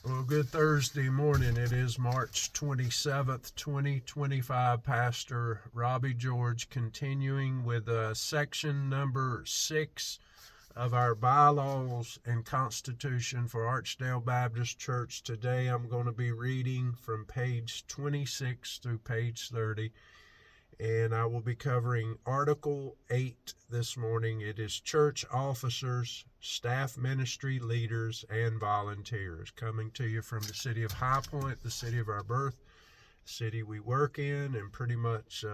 Well, good Thursday morning. It is March 27th, 2025. Pastor Robbie George continuing with section number 6 of our bylaws and constitution for Archdale Baptist Church. Today I'm going to be reading from page 26 through page 30. And I will be covering Article 8 this morning. It is church officers, staff ministry leaders, and volunteers. Coming to you from the city of High Point, the city of our birth, the city we work in, and pretty much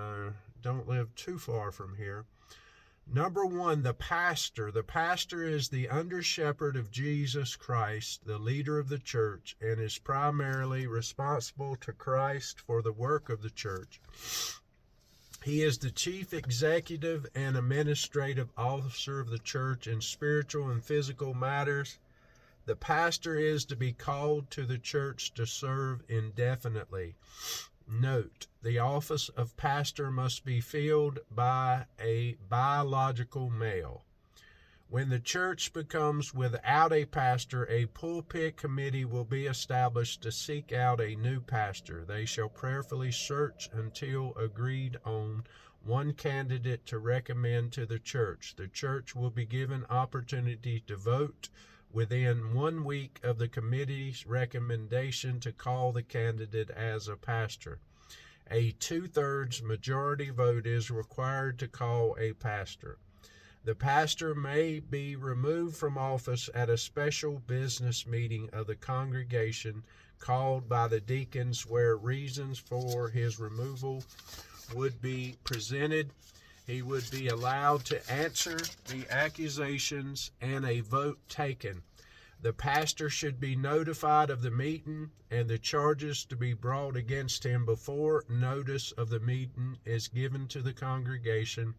don't live too far from here. Number 1, the pastor. The pastor is the under-shepherd of Jesus Christ, the leader of the church, and is primarily responsible to Christ for the work of the church. He is the chief executive and administrative officer of the church in spiritual and physical matters. The pastor is to be called to the church to serve indefinitely. Note, the office of pastor must be filled by a biological male. When the church becomes without a pastor, a pulpit committee will be established to seek out a new pastor. They shall prayerfully search until agreed on one candidate to recommend to the church. The church will be given opportunity to vote within 1 week of the committee's recommendation to call the candidate as a pastor. A 2/3 majority vote is required to call a pastor. The pastor may be removed from office at a special business meeting of the congregation called by the deacons where reasons for his removal would be presented. He would be allowed to answer the accusations and a vote taken. The pastor should be notified of the meeting and the charges to be brought against him before notice of the meeting is given to the congregation.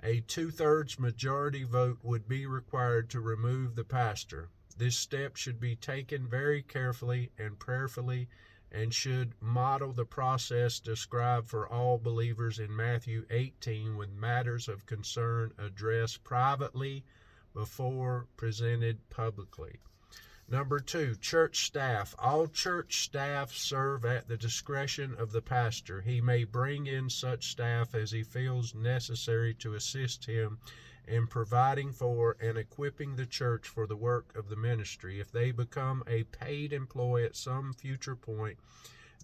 A 2/3 majority vote would be required to remove the pastor. This step should be taken very carefully and prayerfully and should model the process described for all believers in Matthew 18 with matters of concern addressed privately before presented publicly. Number 2, church staff. All church staff serve at the discretion of the pastor. He may bring in such staff as he feels necessary to assist him in providing for and equipping the church for the work of the ministry. If they become a paid employee at some future point,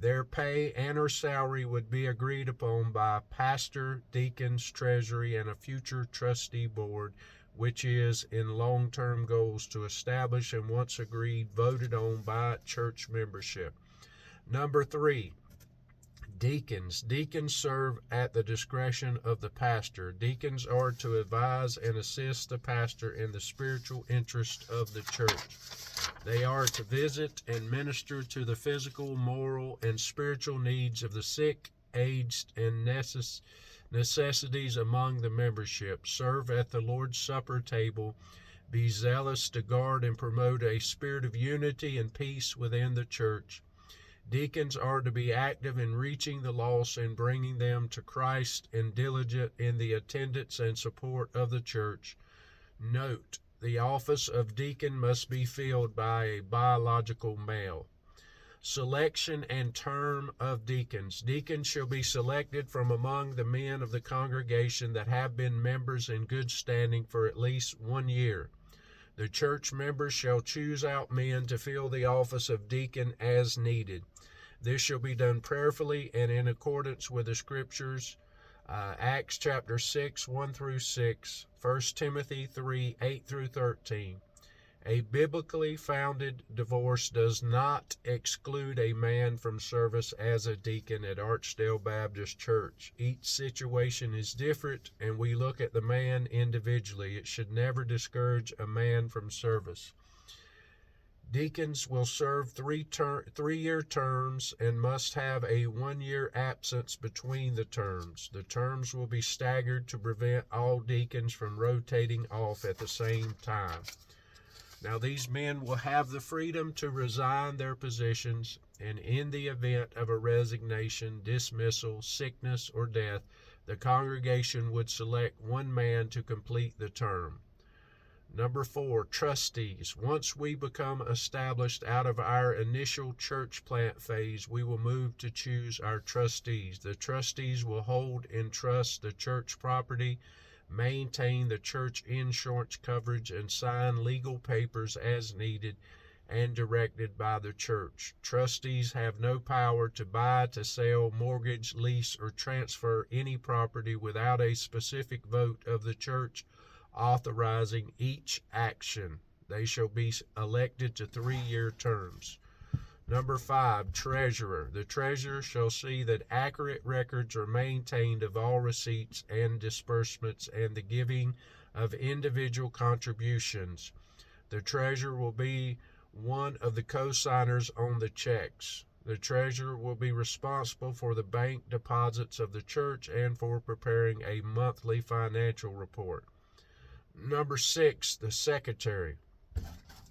their pay and or salary would be agreed upon by pastor, deacons, treasury, and a future trustee board, which is in long-term goals to establish and once agreed, voted on by church membership. Number 3, deacons. Deacons serve at the discretion of the pastor. Deacons are to advise and assist the pastor in the spiritual interest of the church. They are to visit and minister to the physical, moral, and spiritual needs of the sick, aged, and necessities among the membership, serve at the Lord's Supper table, be zealous to guard and promote a spirit of unity and peace within the church. Deacons are to be active in reaching the lost and bringing them to Christ and diligent in the attendance and support of the church. Note, the office of deacon must be filled by a biological male. Selection and term of deacons. Deacons shall be selected from among the men of the congregation that have been members in good standing for at least 1 year. The church members shall choose out men to fill the office of deacon as needed. This shall be done prayerfully and in accordance with the scriptures, Acts chapter 6, 1 through 6, 1 Timothy 3, 8 through 13. A biblically founded divorce does not exclude a man from service as a deacon at Archdale Baptist Church. Each situation is different, and we look at the man individually. It should never discourage a man from service. Deacons will serve 3-year terms and must have a 1-year absence between the terms. The terms will be staggered to prevent all deacons from rotating off at the same time. Now, these men will have the freedom to resign their positions, and in the event of a resignation, dismissal, sickness, or death, the congregation would select one man to complete the term. Number 4, trustees. Once we become established out of our initial church plant phase, we will move to choose our trustees. The trustees will hold in trust the church property, maintain the church insurance coverage, and sign legal papers as needed and directed by the church. Trustees have no power to buy, to sell, mortgage, lease, or transfer any property without a specific vote of the church authorizing each action. They shall be elected to 3-year terms. Number 5, treasurer. The treasurer shall see that accurate records are maintained of all receipts and disbursements and the giving of individual contributions. The treasurer will be one of the co-signers on the checks. The treasurer will be responsible for the bank deposits of the church and for preparing a monthly financial report. Number 6, the secretary.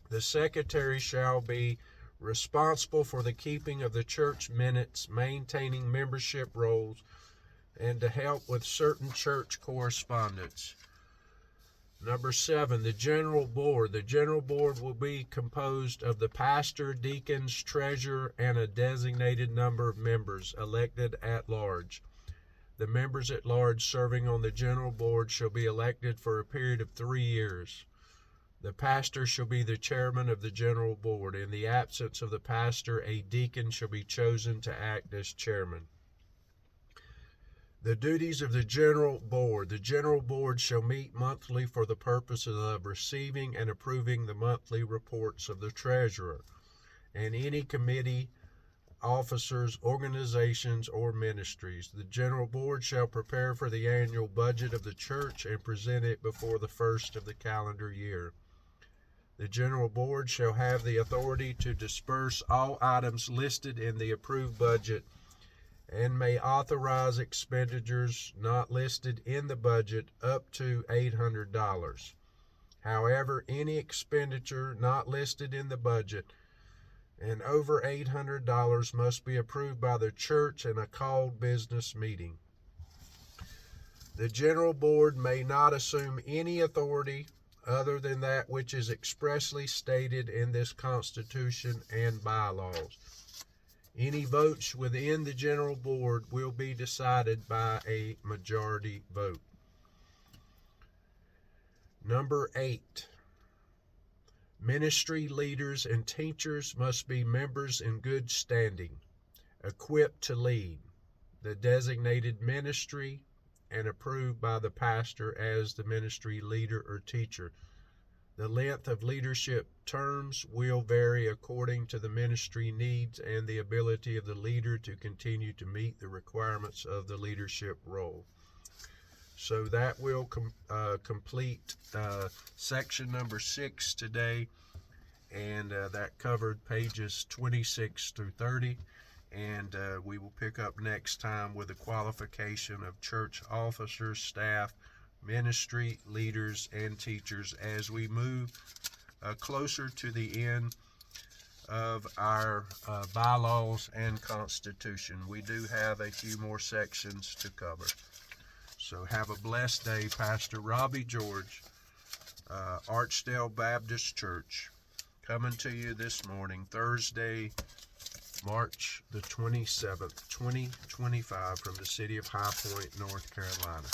The secretary shall be responsible for the keeping of the church minutes, maintaining membership rolls, and to help with certain church correspondence. Number 7, the general board. The general board will be composed of the pastor, deacons, treasurer, and a designated number of members elected at large. The members at large serving on the general board shall be elected for a period of 3 years. The pastor shall be the chairman of the general board. In the absence of the pastor, a deacon shall be chosen to act as chairman. The duties of the general board. The general board shall meet monthly for the purpose of receiving and approving the monthly reports of the treasurer and any committee, officers, organizations, or ministries. The general board shall prepare for the annual budget of the church and present it before the first of the calendar year. The general board shall have the authority to disperse all items listed in the approved budget and may authorize expenditures not listed in the budget up to $800. However, any expenditure not listed in the budget and over $800 must be approved by the church in a called business meeting. The general board may not assume any authority other than that which is expressly stated in this Constitution and bylaws. Any votes within the general board will be decided by a majority vote. Number 8. Ministry leaders and teachers must be members in good standing, equipped to lead the designated ministry and approved by the pastor as the ministry leader or teacher. The length of leadership terms will vary according to the ministry needs and the ability of the leader to continue to meet the requirements of the leadership role. So that will complete section number 6 today, and that covered pages 26 through 30, and we will pick up next time with the qualification of church officers, staff, ministry leaders, and teachers as we move closer to the end of our bylaws and Constitution. We do have a few more sections to cover. So have a blessed day. Pastor Robbie George, Archdale Baptist Church, coming to you this morning, Thursday, March the 27th, 2025, from the city of High Point, North Carolina.